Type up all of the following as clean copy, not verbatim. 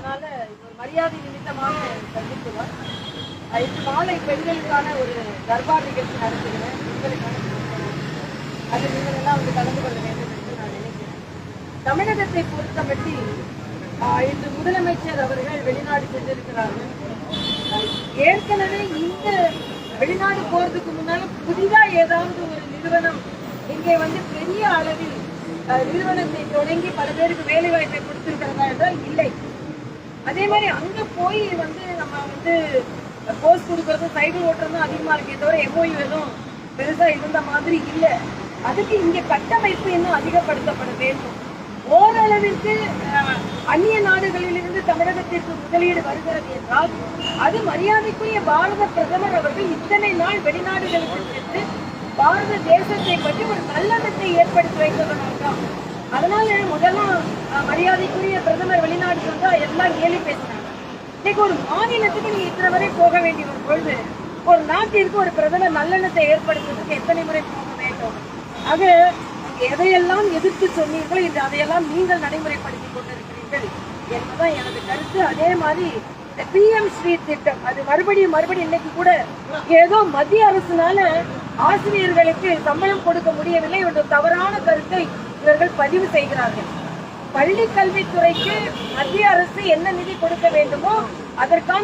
அதனால இது ஒரு மரியாதை நிமித்தமான சந்திப்பு தான். இன்று மாலை பெண்களுக்கான ஒரு தர்பார் நிகழ்ச்சி நடத்துகிறேன். பெண்களுக்கான அது நீங்கள் எல்லாம் வந்து கலந்து கொள்ள வேண்டும் என்று நான் நினைக்கிறேன். தமிழகத்தை பொறுத்தபற்றி இன்று முதலமைச்சர் அவர்கள் வெளிநாடு சென்றிருக்கிறார்கள். ஏற்கனவே இந்த வெளிநாடு போறதுக்கு முன்னால புதிதா ஏதாவது ஒரு நிறுவனம் இங்கே வந்து பெரிய அளவில் நிறுவனத்தை தொடங்கி பல பேருக்கு வேலை வாய்ப்பை கொடுத்திருக்கிறதா என்றால் இல்லை. அதே மாதிரி அங்க போய் வந்து நம்ம வந்து போஸ்ட் கொடுக்கறதும் சைக்கிள் ஓட்டுறதும் அதிகமா இருக்கே தவிர எம்ஓயு எதுவும் பெருசா இருந்த மாதிரி இல்லை. அதுக்கு இங்க கட்டமைப்பு இன்னும் அதிகப்படுத்தப்பட வேண்டும். ஓரளவிற்கு அந்நிய நாடுகளிலிருந்து தமிழகத்திற்கு முதலீடு வருகிறது என்றால் அது மரியாதைக்குரிய பாரத பிரதமர் அவர்கள் இத்தனை நாள் வெளிநாடுகளுக்கு சென்று பாரத தேசத்தை பற்றி ஒரு நல்லெண்ணத்தை ஏற்படுத்தி வைத்ததனால்தான். அதனால முதல்லாம் மரியாதைக்குரிய பிரதமர் வெளிநாடு சொன்னா எல்லாம் கேலி பேசினாங்க. இன்னைக்கு ஒரு மாநிலத்துக்கு நீங்க இத்தனை வரை போக வேண்டிய ஒரு பொழுது ஒரு நாட்டிற்கு ஒரு பிரதமர் நல்லெண்ணத்தை ஏற்படுத்துவதற்கு எத்தனை முறை போக வேண்டும்? ஆக எதையெல்லாம் எதிர்த்து சொன்னீர்களோ இன்று அதையெல்லாம் நீங்கள் நடைமுறைப்படுத்தி கொண்டிருக்கிறீர்கள் என்பதுதான் எனது கருத்து. அதே மாதிரி இந்த PM ஸ்ரீ திட்டம் அது மறுபடியும் இன்னைக்கு கூட ஏதோ மத்திய அரசுனால ஆசிரியர்களுக்கு சம்பளம் கொடுக்க முடியவில்லை என்ற தவறான கருத்தை இவர்கள் பதிவு செய்கிறார்கள். பள்ளி கல்வித்துறைக்கு மத்திய அரசு என்ன நிதி கொடுக்க வேண்டுமோ அதற்கான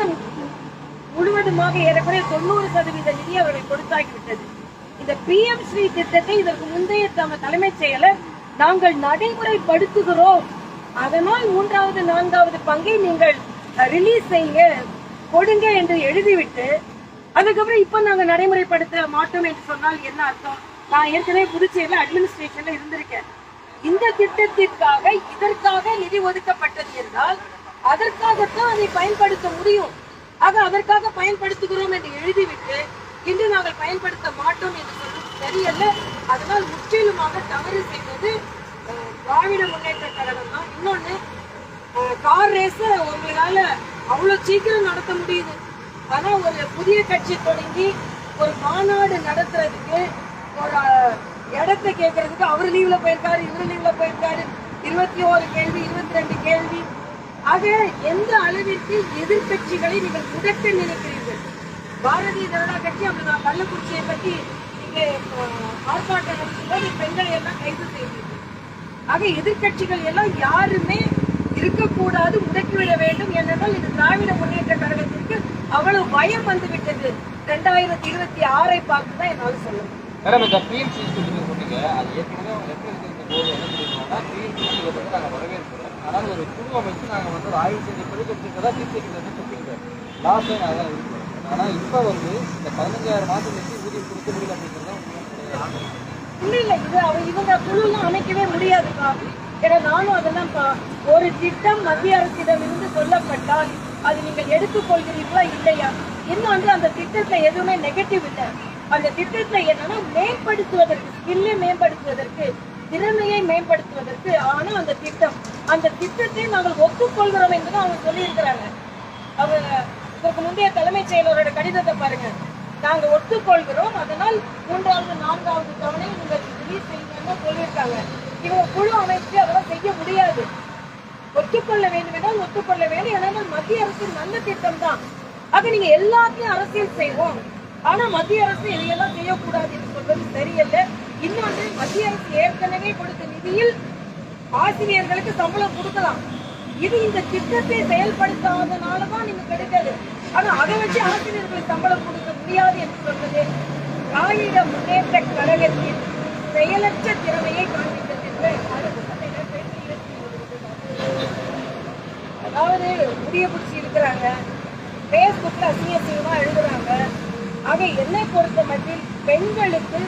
முழுவதுமாக ஏறக்குறைய 90% நிதி அவர்கள் கொடுத்தாகிவிட்டது. இந்த PM ஸ்ரீ திட்டத்தை இதற்கு முந்தைய தலைமைச் செயலர் நாங்கள் நடைமுறைப்படுத்துகிறோம், அதனால் 3வது 4வது பங்கை நீங்கள் ரிலீஸ் செய்ய கொடுங்க என்று எழுதிவிட்டு அதுக்கப்புறம் இப்ப நாங்க நடைமுறைப்படுத்த மாட்டோம் என்று சொன்னால் என்ன அர்த்தம்? நான் ஏற்கனவே புதுச்சேரியில அட்மினிஸ்ட்ரேஷன்ல இருந்திருக்கேன். இந்த திட்டத்திற்காக இதற்காக நிதி ஒதுக்கப்பட்டது என்றால் அதற்காகத்தான் அதை பயன்படுத்த முடியும். ஆக அதற்காக பயன்படுத்துகிறோம் என்று எழுதிவிட்டு இன்று நாங்கள் பயன்படுத்த மாட்டோம் என்று சொல்வது சரியல்ல. அதனால் முற்றிலுமாக தவறு செய்வது திராவிட முன்னேற்ற கழகம் தான். இன்னொன்னு, கார் ரேஸ் உங்களால அவ்வளவு சீக்கிரம் நடத்த முடியுது. ஆனா ஒரு புதிய கட்சி தொடங்கி ஒரு மாநாடு நடத்துறதுக்கு ஒரு இடத்தை கேட்கறதுக்கு அவர் லீவ்ல போயிருக்காரு, இவர் லீவ்ல போயிருக்காரு, 21 கேள்வி 22 கேள்வி. ஆக எந்த அளவிற்கு எதிர்கட்சிகளை நீங்கள் முடக்க நினைக்கிறீர்கள்? பாரதிய ஜனதா கட்சி அப்படிதான் கள்ளக்குறிச்சியை பற்றி நீங்க ஆர்ப்பாட்டம் நடத்தும்போது பெண்களை எல்லாம் கைது செய்வீர்கள். ஆக எதிர்கட்சிகள் எல்லாம் யாருமே இருக்கக்கூடாது, முடக்கிவிட வேண்டும் என்றால் இது திராவிட முன்னேற்ற கழகத்திற்கு அவ்வளவு பயம் வந்து விட்டது. 2026 பார்த்துதான் என்னால சொல்லுங்க. மேடம், இந்த PM ஸ்ரீ திட்டம் சொன்னீங்க, அது ஏற்கனவே அவங்க லெட்டர் எழுதியிருந்த போது என்ன சொல்லியிருக்காங்கன்னா PM ஸ்ரீ திட்டத்தை நாங்கள் வரவேற்கிறோம், ஆனால் ஒரு குழு அமைச்சு நாங்கள் வந்து ஒரு ஆய்வு செய்து படிக்கிறதுக்கு தீர்த்திக்கிறதுன்னு சொல்லியிருக்கோம். லாஸ்ட் டைம் அதான் இருக்கிறோம். ஆனால் இப்போ வந்து இந்த 15,000 மாதத்துக்கு ஊதியம் கொடுக்க முடியல அப்படிங்கிறத இல்லை இது இவங்க குழுலாம் அமைக்கவே முடியாதுப்பா. ஏன்னா நானும் அதெல்லாம் ஒரு திட்டம் மத்திய அரசிடமிருந்து சொல்லப்பட்டால் அது நீங்கள் எடுத்துக்கொள்கிறீர்களா இல்லையா? இன்னும் வந்து அந்த திட்டத்துல எதுவுமே நெகட்டிவ் இல்லை. அந்த திட்டத்துல என்னன்னா மேம்படுத்துவதற்கு, ஸ்கில்லை மேம்படுத்துவதற்கு, திறமையை மேம்படுத்துவதற்கு ஆனா அந்த திட்டத்தை நாங்கள் ஒத்துக்கொள்கிறோம் என்பதை அவங்க சொல்லியிருக்கிறாங்க. அவங்க இதற்கு முந்தைய தலைமைச் செயலரோட கடிதத்தை பாருங்க. நாங்க ஒத்துக்கொள்கிறோம், அதனால் 3வது 4வது தவணை நீங்கள் ரிலீஸ் செய்யணும்னு சொல்லியிருக்காங்க. இவங்க குழு அமைச்சு அதெல்லாம் செய்ய முடியாது. ஒத்துக்கொள்ள வேண்டும் என்றால் ஒத்துக்கொள்ள வேண்டும். ஏன்னா மத்திய அரசின் நல்ல திட்டம் தான். ஆக நீங்க எல்லாத்தையும் அரசியல் செய்வோம், ஆனா மத்திய அரசு இதையெல்லாம் செய்யக்கூடாது என்று சொல்வது சரியல்ல. இன்னொன்று, மத்திய அரசு ஏற்கனவே கொடுத்த நிதியில் ஆசிரியர்களுக்கு சம்பளம் கொடுக்கலாம். இது இந்த திட்டத்தை செயல்படுத்தாதனாலதான் நீங்க கிடைக்காது. ஆனா அதை வச்சு ஆசிரியர்களுக்கு சம்பளம் கொடுக்க முடியாது என்று சொல்வது திராவிட முன்னேற்ற கழகத்தின் செயலற்ற திறமையை காண்பித்தது என்று அதாவது முடிய பிடிச்சி இருக்கிறாங்க, பேஸ்புக்ல அசிங்கமா எழுதுறாங்க. ஆக என்னை பொறுத்த மட்டில் பெண்களுக்கு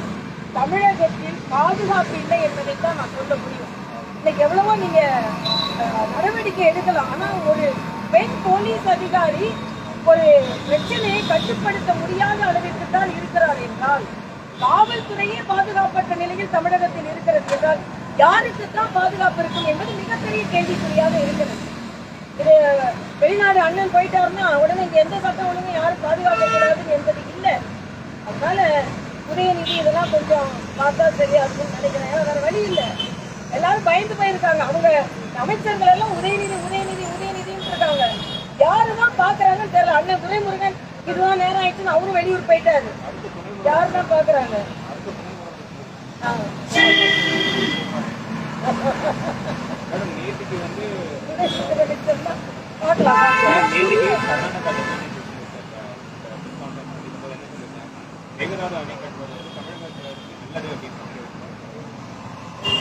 தமிழகத்தில் பாதுகாப்பு இல்லை என்பதைத்தான் நான் சொல்ல முடியும். இன்னைக்கு எவ்வளவோ நீங்க நடவடிக்கை எடுக்கலாம், ஆனா ஒரு பெண் போலீஸ் அதிகாரி ஒரு பிரச்சனையை கட்டுப்படுத்த முடியாத அளவிற்கு தான் இருக்கிறார் என்றால், காவல்துறையே பாதுகாப்பற்ற நிலையில் தமிழகத்தில் இருக்கிறது என்றால் யாருக்கு தான் பாதுகாப்பு இருக்கும் என்பது மிகப்பெரிய கேள்விக்குறியாக இருக்கிறது. இது வெளிநாடு அண்ணன் போயிட்டாருன்னா உடனே இங்க எந்த சட்டம் ஒழுங்கும் யாரும் பாதுகாக்க கூடாது என்பது இல்லை. அதனால உதயநிதி இதெல்லாம் கொஞ்சம் பார்த்தா சரியா இருக்குன்னு நினைக்கிறேன். வேற வழி இல்லை, எல்லாரும் பயந்து போயிருக்காங்க. அவங்க அமைச்சர்கள் எல்லாம் உதயநிதி உதயநிதி உதயநிதின்னு இருக்காங்க. யாருதான் பாக்குறாங்கன்னு தெரியல. அண்ணன் துரைமுருகன் இதுதான் நேரம் ஆயிடுச்சுன்னு அவரும் வெளியூர் போயிட்டாரு. யாருதான் பாக்குறாங்க?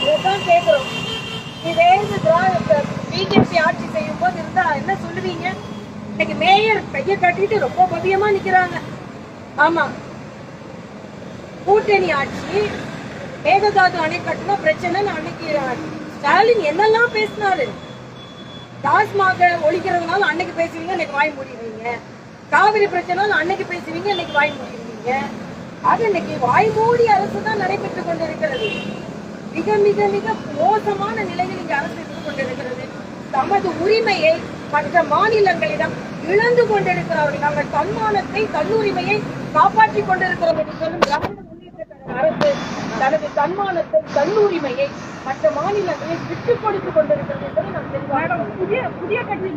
இதைத்தான் கேட்கிறோம். இதே பிஜேபி ஆட்சி செய்யும் போது இருந்தா என்ன சொல்லுவீங்க? இன்னைக்கு மேயர் கைய கட்டிட்டு ரொம்ப பவியமா நிக்கிறாங்க. ஆமா, கூட்டணி ஆட்சி மேகதாது அணை கட்டினா பிரச்சனை. அன்னைக்கு ஸ்டாலின் என்னெல்லாம் பேசினாரு. டாஸ்மாக ஒழிக்கிறதுனால அன்னைக்கு பேசுவீங்க, இன்னைக்கு வாய் மூடிடுவீங்க. காவிரி பிரச்சனை அன்னைக்கு பேசுவீங்க, இன்னைக்கு வாய் மூடிடுவீங்க. அது இன்னைக்கு வாய் மூடி அரசு தான் நடைபெற்றுக் கொண்டிருக்கிறது. மிக மிக மிக மோசமான நிலையில் இங்கு அரசு இருந்து கொண்டிருக்கிறது. தமது உரிமையை மற்ற மாநிலங்களிடம் இழந்து கொண்டிருக்கிறார்கள். நாங்கள் தன்மானத்தை தன்னுரிமையை காப்பாற்றிக் கொண்டிருக்கிறோம் என்று சொல்லும் திராவிட முன்னேற்ற கழக அரசு தனது தன்மானத்தை தன்னுரிமையை மற்ற மாநிலங்களில் விட்டுக் கொடுத்துக் கொண்டிருக்கிறது என்பதை நாம் தெரிவாக புதிய கட்சி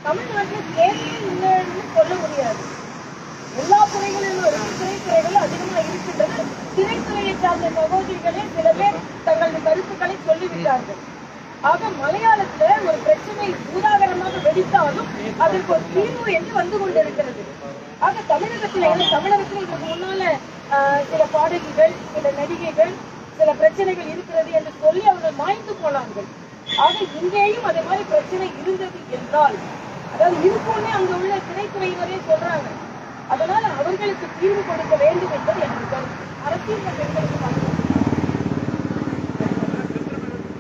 தமிழ்நாட்டில் தேவையே இல்லைன்னு சொல்ல முடியாது. எல்லா துறைகளிலும் திரைத்துறைகள் அதிகமாக இருக்கின்றது. திரைத்துறையை சார்ந்த சகோதரிகளே சில பேர் தங்களது கருத்துக்களை சொல்லிவிட்டார்கள். ஆக மலையாளத்துல ஒரு பிரச்சனை பூதாகரமாக வெடித்தாலும் அதற்கு ஒரு தீர்வு என்று வந்து கொண்டிருக்கிறது. ஆக தமிழகத்துல இதற்கு முன்னால சில பாடகிகள், சில நடிகைகள், சில பிரச்சனைகள் இருக்கிறது என்று சொல்லி அவர்கள் மாய்ந்து போனார்கள். ஆக இங்கேயும் அதே மாதிரி பிரச்சனை இருந்தது என்றால், அதாவது இருக்கும்னே அங்க உள்ள திரைத்துறையினரே சொல்றாங்க. அதனால அவர்களுக்கு தீர்வு கொடுக்க வேண்டும் என்பது எனக்கு கருத்து.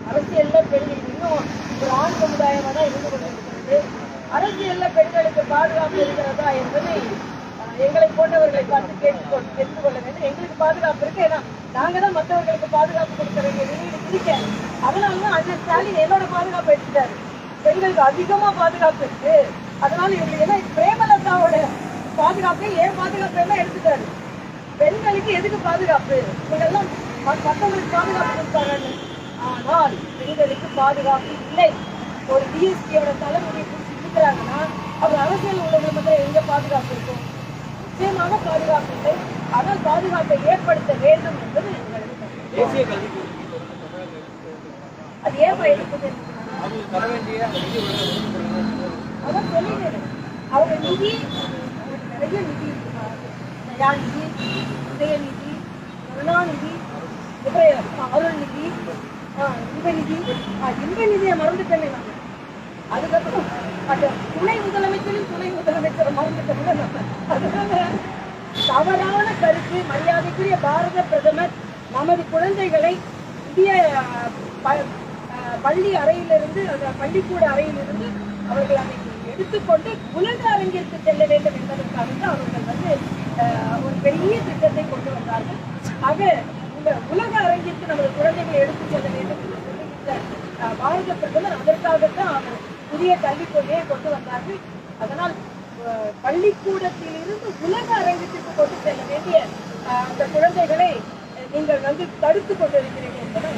அரசியல்ல பெண்கள் இன்னும் ஒரு ஆண் சமுதாயமா தான் இருந்து கொண்டிருக்கிறது. அரசியல்ல பெண்களுக்கு பாதுகாப்பு இருக்கிறதா என்பதை எங்களை போன்றவர்களை பார்த்து தெரிந்து கொள்ள வேண்டும். எங்களுக்கு பாதுகாப்பு இருக்கு. ஏன்னா நாங்க தான் மற்றவர்களுக்கு பாதுகாப்பு கொடுக்க வேண்டிய நிலையில் இருக்க. அதனாலதான் அண்ணன் ஸ்டாலின் என்னோட பாதுகாப்பு எடுத்துட்டாரு. பெண்களுக்கு அதிகமா பாதுகாப்பு இருக்கு. அதனால இவங்களுக்கு என்ன பிரேமலதாவோட பாதுகாப்பை ஏன் பாதுகாப்பு எல்லாம் எடுத்துட்டாரு. பெண்களுக்கு எதுக்கு பாதுகாப்பு? இதெல்லாம் மற்றவங்களுக்கு பாதுகாப்பு கொடுத்தாங்க. ஆனால் பெண்களுக்கு பாதுகாப்பு இல்லை. ஒரு டிஎஸ்பியோட தலைமுறை இருக்கிறாங்கன்னா அவர் அரசியல் உள்ளவர்கள் எங்க பாதுகாப்பு இருக்கும்? நிச்சயமாக பாதுகாப்பு இல்லை. ஆனால் பாதுகாப்பை ஏற்படுத்த வேண்டும் என்பது எங்களுக்கு அது ஏன் எடுப்பது அவர் சொல்லிடுறது. அவங்க நிதி நிறைய நிதி தயாநிதி, உதயநிதி, கருணாநிதி, அருள்நிதி, இன்பநிதியை மறந்துட்டேன் நான். அதுக்கப்புறம் அந்த துணை முதலமைச்சரும் துணை முதலமைச்சரை மறந்துட்டேன். அதனால தவறான கருத்து. மரியாதைக்குரிய பாரத பிரதமர் நமது குழந்தைகளை இந்திய பள்ளி அறையிலிருந்து, பள்ளிக்கூட அறையிலிருந்து அவர்கள் அதை எடுத்துக்கொண்டு உலக அரங்கிற்கு செல்ல வேண்டும் என்பதற்காக தான் அவர்கள் ஒரு பெரிய திட்டத்தை கொண்டு வந்தார்கள். ஆக இந்த உலக அரங்கிற்கு நமது குழந்தைகளை எடுத்துச் செல்ல வேண்டும் என்று சொல்லி இந்த பாரத பிரதமர் அதற்காகத்தான் அவர் புதிய கல்விக் கொள்கையை கொண்டு வந்தார்கள். அதனால் பள்ளிக்கூடத்திலிருந்து உலக அரங்கத்திற்கு கொண்டு செல்ல வேண்டிய அந்த குழந்தைகளை நீங்கள் தடுத்துக் கொண்டிருக்கிறீர்கள் என்பதை